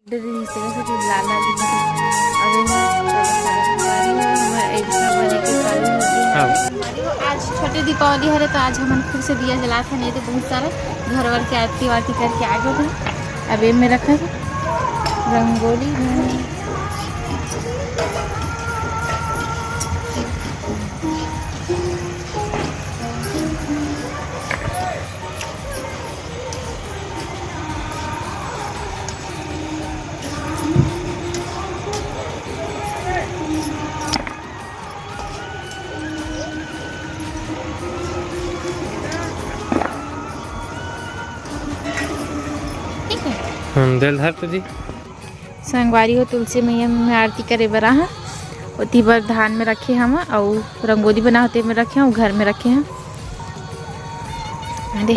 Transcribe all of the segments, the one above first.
आज छोटे दीपावली है तो आज हम फिर से दिया जला था, नहीं तो बहुत सारा घर वर के आरती वारती करके आ गए थे। अब ये में रखा था रंगोली दिल धर तुझी संगवारी हो तुलसी मैया में आरती करे बरा है उती बार धान में रखे हम और रंगोली बना होते में रखे हैं, घर में रखे हैं। दे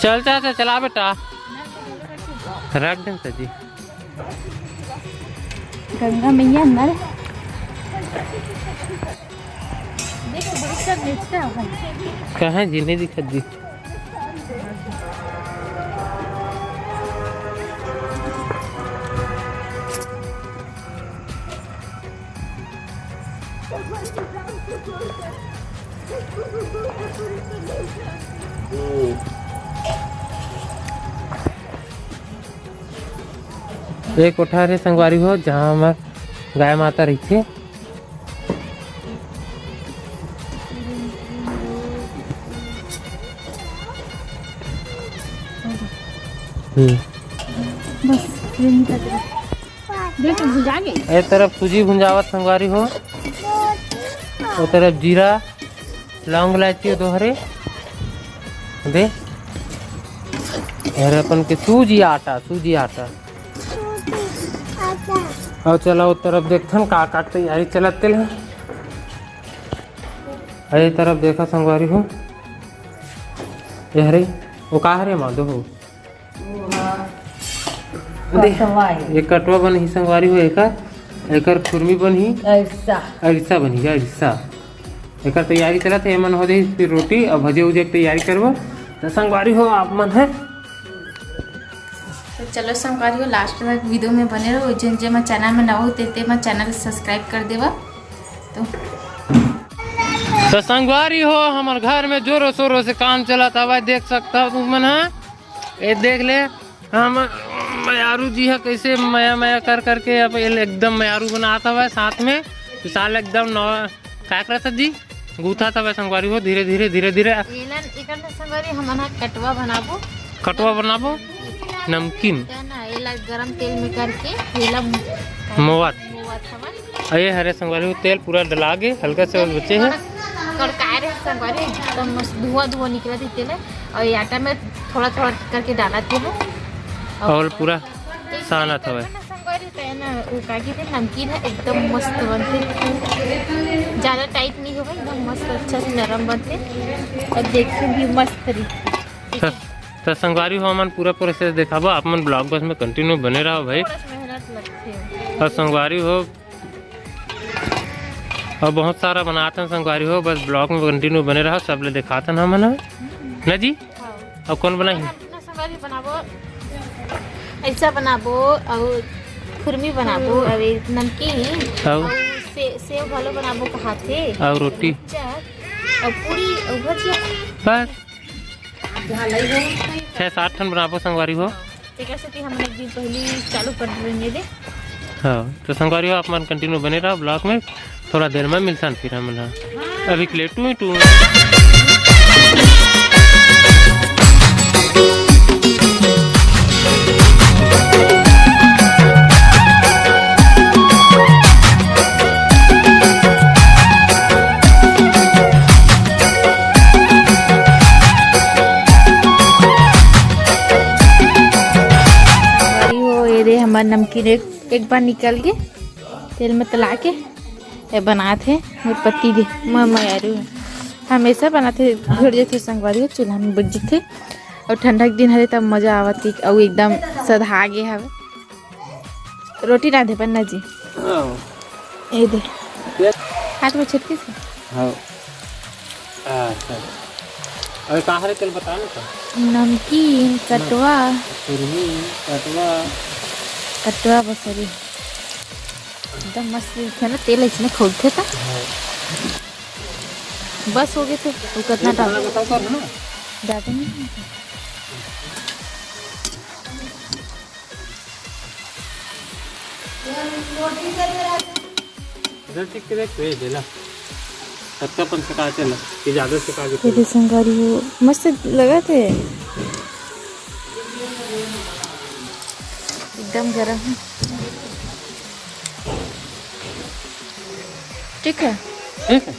चल चाचा चला बेटा रख दे सजी गंगा मैया नर कहाँ जी नहीं दिखत जी। एक कोठार है संगवारी हो जहाँ हमार गाय माता रही थी। एक तरफ सूजी भुंजावत संगवारी हो, वो तरफ जीरा लौंग इलायची दोहरे दे अपन के सूजी आटा और चला उस तरफ देखथन का तैयारी चलते हैं। अरे तरफ देखा संगवारी हो ये वो का हरे माधो हो एक कटवा बन ही संगवारी हो एकर खुरमी बन ही अरिसा बन ही अरिसा एक तैयारी चलत है। मन हो दे फिर रोटी और भजे उजे की तैयारी करवा तो संगवारी हो आप मन है। तो चलो संगवारी हो लास्ट तक वीडियो में बने रहो। जिन जे मैं चैनल में ना हो ते मैं चैनल सब्सक्राइब कर देवा। तो संगवारी हो हमारे घर में जोरों शोरों से काम चला था भाई, देख सकता हो तुम मन है। ये देख ले हम मयारू जी है कैसे मया मया कर करके अब एकदम मयारू बनाता हुआ साथ में विशाल एकदम नौ क्या कर था जी गूथा था वह संगवारी हो धीरे धीरे संगवारी हम कटवा बनाबो नमकीन गरम तेल में करके मोवत ये हरे संगवारी हो तेल पूरा डला के हल्का से बचे हैं संगवारी एकदम मस्त धुआं निकला थी तेल और ये आटा में थोड़ा थोड़ा करके डाला थे और पूरा साना था वह नमकीन है एकदम मस्त बनते, ज़्यादा टाइट नहीं होगा, एकदम मस्त अच्छा से नरम बनते और देखते भी मस्त तरीके। तो संगवारी हो मन पूरा प्रोसेस दिखाबो आप मन ब्लॉग बस में कंटिन्यू बने रहो भाई। मेहनत लगती है और संगवारी हो और बहुत सारा बनाते हैं संगवारी हो, बस ब्लॉग में कंटिन्यू बने रहो सब ले दिखाते हैं हम ना जी। और कौन बनाई संगवारी बनाबो ऐसा बनाबो और खुरमी बनाबो और नमकीन और सेव भालो बनाबो कहाथे और रोटी और पूरी और भजिया बस 6-7 ठन बनाबो संगवारी हो। हम एक दिन पहले चालू कर देंगे दे। हाँ तो संगवारी हो आप मन कंटिन्यू बने रहो ब्लॉग में, थोड़ा देर में मिलता फिर हम अभी के लिए टू हमारा नमकीन एक बार निकल के तेल में तला के ये बनाते मेरे पति दे मैं यारू हमेशा बनाते घड़ जाते संगवारी चूल्हा में बैठ जाते और ठंडा के दिन हरे तब मजा आवती और एकदम सधा गे हवे रोटी रांधे पन्ना जी ए दे हाथ में छटके से हाँ अच्छा अरे कहाँ हरे तेल बता ना नमकीन कटवा कुरमी कटवा कटवा बसरी एकदम मस्त थे ना तेल इसमें खोलते था बस हो गए थे वो कितना डाल ज़्यादा नहीं इधर ठीक के देख भेज देला कच्चा पन से काटे ला कि ज़्यादा से काटे तेरे संगारी हो मस्त लगा थे एकदम गरम है ठीक है ठीक है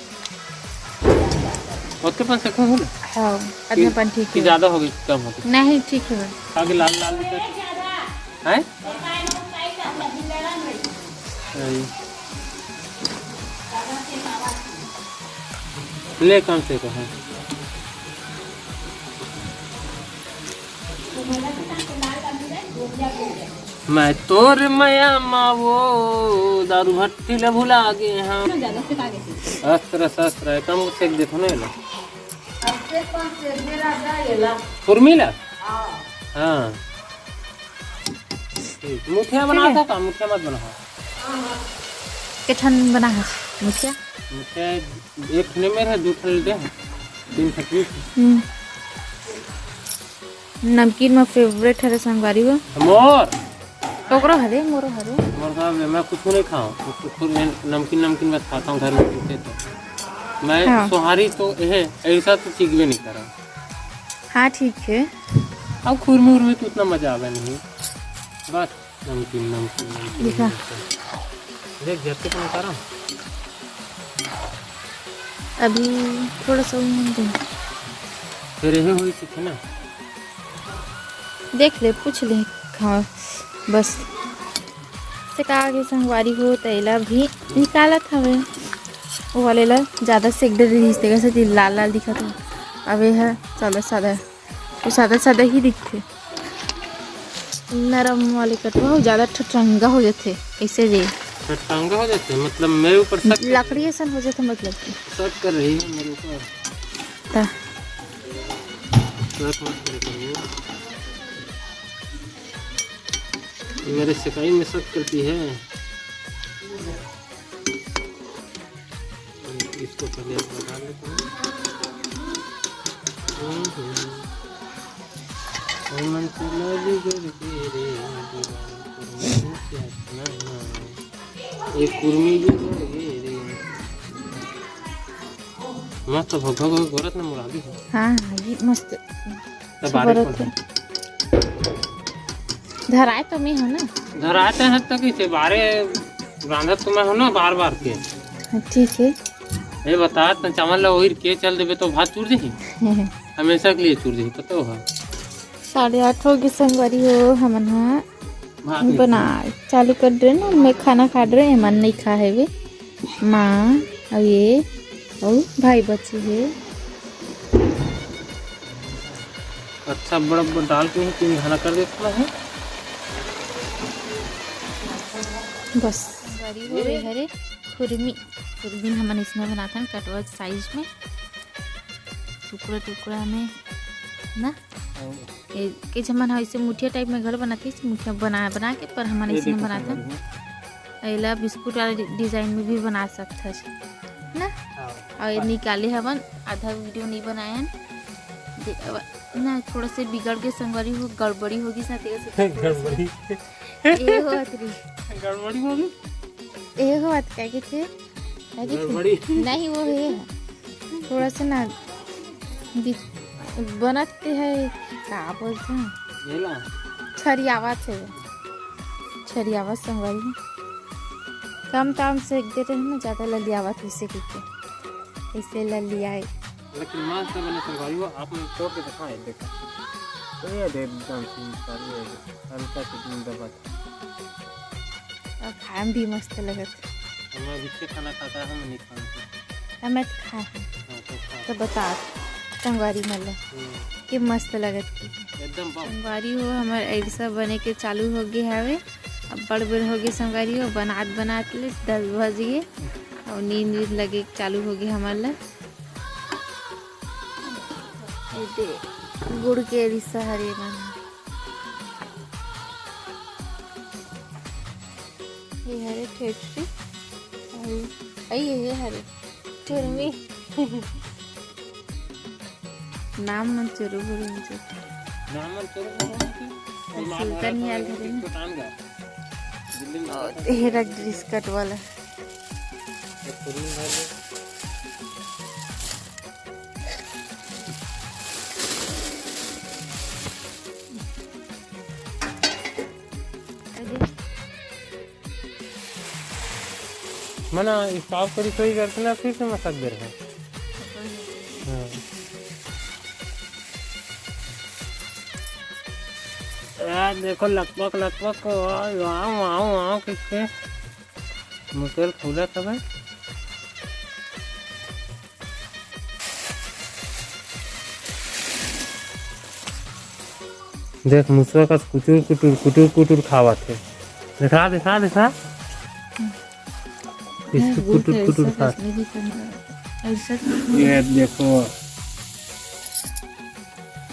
ओके पन से कौन हाँ आधे पन ठीक कि है ज़्यादा हो गई कम हो गई नहीं ठीक है आगे लाल लाल है ले कम से कहा मैं तोर मया मावो दारू भट्टी ले भुला गए हाँ अस्त्र शस्त्र है कम सेक देखो ना फुर्मिला हाँ मुठिया बनाता था मुठिया मत बना के ठन बना है मुझसे मुठिया एक ठने में है दो ठन दे तीन ठन नमकीन में फेवरेट है संगवारी वो मोर टोकरो हरे मोरो हरे मोर का मैं कुछ नहीं खाऊं खुद नमकीन नमकीन बस खाता हूँ घर में पूछते तो मैं हाँ। सोहारी तो है ऐसा तो ठीक भी नहीं करा हाँ ठीक है अब खुरमी उर्मी तो उतना मजा आवे नहीं बस नमकीन नमकीन नमकीन दिखा देख झटके तो उतारा अभी थोड़ा सा फिर यही हुई थी ना देख ले पूछ ले हाँ बस से कहा कि संगवारी हो तैला भी निकाला था वे वो वाले ला ज़्यादा सेक दे रही इस तरह से लाल लाल दिखा था अब ये है सादा सादा तो सादा सादा ही दिखते नरम वाले कटवा हो ज़्यादा ठटंगा हो जाते ऐसे रे ठटंगा हो जाते मतलब मेरे ऊपर शक लकड़ी ऐसा हो जाता मतलब कि शक कर रही है मेरे ऊपर ता शक मत करिए मेरे शिकाई में शक करती है इसको पहले लगा लेते हैं एक कुर्मी मस्त भग गोरत ना मुरादी है हाँ ये मस्त बारिश धराए तो मैं हो ना धराते हैं तक इसे बारे रांधत तो मैं हो ना बार बार के ठीक है ये बता त चावल ला वही के चल देबे तो भात चूर देही हमेशा के लिए चूर देही पता हो 8:30 हो गई संगवारी हो हमन भात बना चालू कर दे ना मैं खाना खा रहे मन नहीं खा है वे माँ और ये और भाई बच्चे है अच्छा बड़ा डाल के ही 3 घाना कर देता है बस हो गई हरे खुरमी खुरमी हमन इसमें बनाते हैं कटवा साइज में टुकड़ा टुकड़ा में ना के जमन ऐसे मुठिया टाइप में घर बनाते हैं मुठिया बना के पर हमन इसमें बनाते हैं एला बिस्कुट वाले डिजाइन में भी बना सकते हैं ना और निकाले हवन आधा वीडियो नहीं बनाया ना थोड़ा से बिगड़ के संगवारी हो गड़बड़ी होगी गड़बड़ी ये हो अतरी गड़बड़ी होगी ये हो बात क्या के थे गड़बड़ी नहीं वो है थोड़ा सा ना बनाते हैं क्या बोलते हैं येला छरियावा थे छरियावा संगवारी कम ताम से एक देते हैं ना ज़्यादा ललियावा थे इसे करके इसलिए ललिया है लेकिन मां से बने संगवारी हो आपने तोड़ के दिखाए देखा तो ये दे एकदम सिंपल हल्का से दिन दबा और खाए भी मस्त लगत मैं भी खाना खाता है, हम नहीं खाते। मैं तो खाए तो बता संगवारी मतलब कि मस्त लगत एकदम संगवारी हो हमार ऐसा बने के चालू हो गए हवे। अब बड़ बड़ हो गए संगवारी हो बनात ले 10 बज गए और नींद लगे चालू हो गए हमार ला। गुड़ के रिश्ता हरे बना ये हरे ठेठरी ये हरे कुर्मी नाम मन चुरू बुरी मुझे सुल्तान याद है हेरा ड्रेस कट वाला मना साफ करी सोई करते ना फिर से मसाज दे रहे हैं। यार देखो लकपक वाव किसके मुकेल खुला था भाई। देख मुसवा का कुटुर खावा थे। दिखा इसको कुटुर खा। ये देखो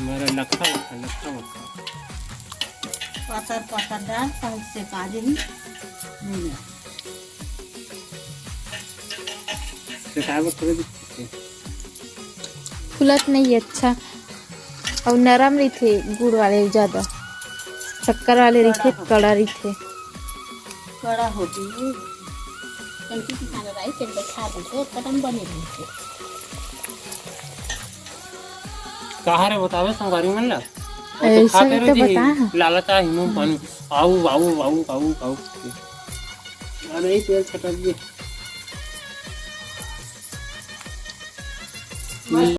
मेरा लखा पतर डाल से काजे ही फुलत नहीं अच्छा और नरम रही थे गुड़ वाले ज्यादा शक्कर वाले रही थे कड़ा रही थे कड़ा होती है कंटी की खाना राई से बैठा दे कदम बने रही थे कहाँ रे बतावे संगारी मन ला ऐसा तो बता लालचा हिमू पानी आऊ अरे तेल छटक गए।